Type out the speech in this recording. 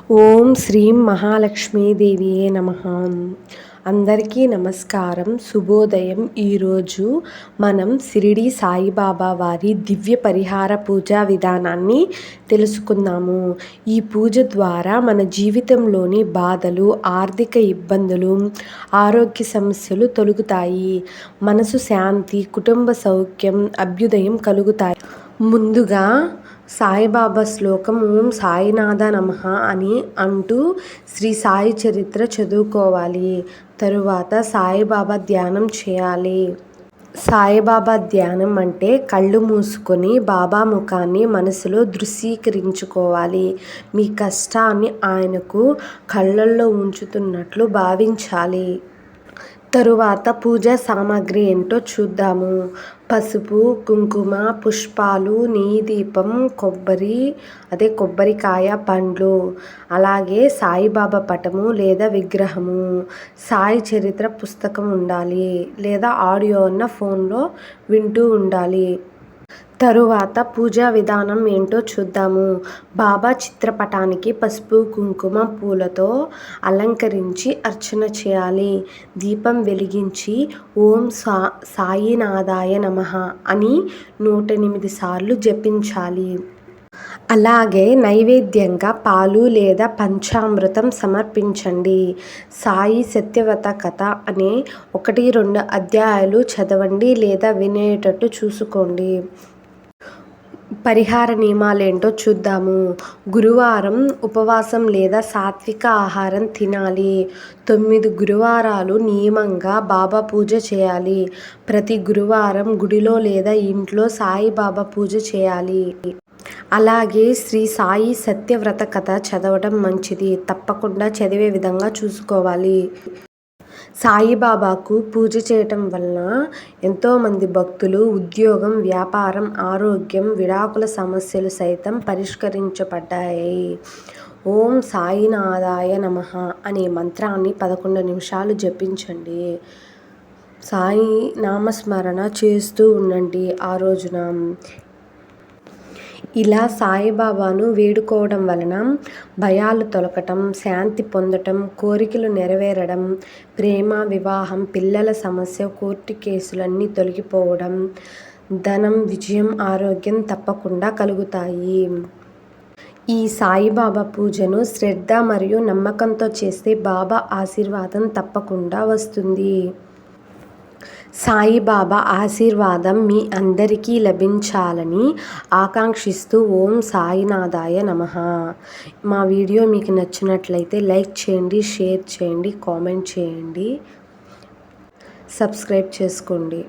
ఓం శ్రీం మహాలక్ష్మీదేవియే నమః. అందరికీ నమస్కారం, శుభోదయం. ఈరోజు మనం షిరిడి సాయిబాబా వారి దివ్య పరిహార పూజా విధానాన్ని తెలుసుకుందాము. ఈ పూజ ద్వారా మన జీవితంలోని బాధలు, ఆర్థిక ఇబ్బందులు, ఆరోగ్య సమస్యలు తొలగుతాయి. మనసు శాంతి, కుటుంబ సౌఖ్యం, అభ్యుదయం కలుగుతాయి. ముందుగా సాయిబాబా శ్లోకం ఓం సాయినాథ నమః అని అంటూ శ్రీ సాయి చరిత్ర చదువుకోవాలి. తరువాత సాయిబాబా ధ్యానం చేయాలి. సాయిబాబా ధ్యానం అంటే కళ్ళు మూసుకొని బాబా ముఖాన్ని మనసులో దృశ్యీకరించుకోవాలి. మీ కష్టాన్ని ఆయనకు కళ్ళల్లో ఉంచుతున్నట్లు భావించాలి. తరువాత పూజా సామాగ్రి ఏంటో చూద్దాము. పసుపు, కుంకుమ, పుష్పాలు, నెయ్యి దీపం, కొబ్బరికాయ, పండ్లు, అలాగే సాయిబాబా పటము లేదా విగ్రహము, సాయి చరిత్ర పుస్తకం ఉండాలి లేదా ఆడియో ఉన్న ఫోన్లో వింటూ ఉండాలి. తరువాత పూజా విధానం ఏంటో చూద్దాము. బాబా చిత్రపటానికి పసుపు, కుంకుమ, పూలతో అలంకరించి అర్చన చేయాలి. దీపం వెలిగించి ఓం సాయినాథాయ నమః అని 108 సార్లు జపించాలి. అలాగే నైవేద్యంగా పాలు లేదా పంచామృతం సమర్పించండి. సాయి సత్యవత కథ అనే 1-2 అధ్యాయాలు చదవండి లేదా వినేటట్టు చూసుకోండి. పరిహార నియమాలేంటో చూద్దాము. గురువారం ఉపవాసం లేదా సాత్విక ఆహారం తినాలి. 9 గురువారాలు నియమంగా బాబా పూజ చేయాలి. ప్రతి గురువారం గుడిలో లేదా ఇంట్లో సాయిబాబా పూజ చేయాలి. అలాగే శ్రీ సాయి సత్యవ్రత కథ చదవడం మంచిది. తప్పకుండా చదివే విధంగా చూసుకోవాలి. సాయిబాబాకు పూజ చేయటం వలన ఎంతోమంది భక్తులు ఉద్యోగం, వ్యాపారం, ఆరోగ్యం, విడాకుల సమస్యలు సైతం పరిష్కరించబడ్డాయి. ఓం సాయినాథాయ నమః అనే మంత్రాన్ని 11 నిమిషాలు జపించండి. సాయి నామస్మరణ చేస్తూ ఉండండి. ఆ రోజున ఇలా సాయిబాబాను వేడుకోవడం వలన భయాలు తొలగటం, శాంతి పొందటం, కోరికలు నెరవేరడం, ప్రేమ, వివాహం, పిల్లల సమస్య, కోర్టు కేసులన్నీ తొలగిపోవడం, ధనం, విజయం, ఆరోగ్యం తప్పకుండా కలుగుతాయి. ఈ సాయిబాబా పూజను శ్రద్ధ మరియు నమ్మకంతో చేస్తే బాబా ఆశీర్వాదం తప్పకుండా వస్తుంది. సాయిబాబా ఆశీర్వాదం మీ అందరికీ లభించాలని ఆకాంక్షిస్తూ ఓం సాయినాథాయ నమః. మా వీడియో మీకు నచ్చినట్లయితే లైక్ చేయండి, షేర్ చేయండి, కామెంట్ చేయండి, సబ్స్క్రైబ్ చేసుకోండి.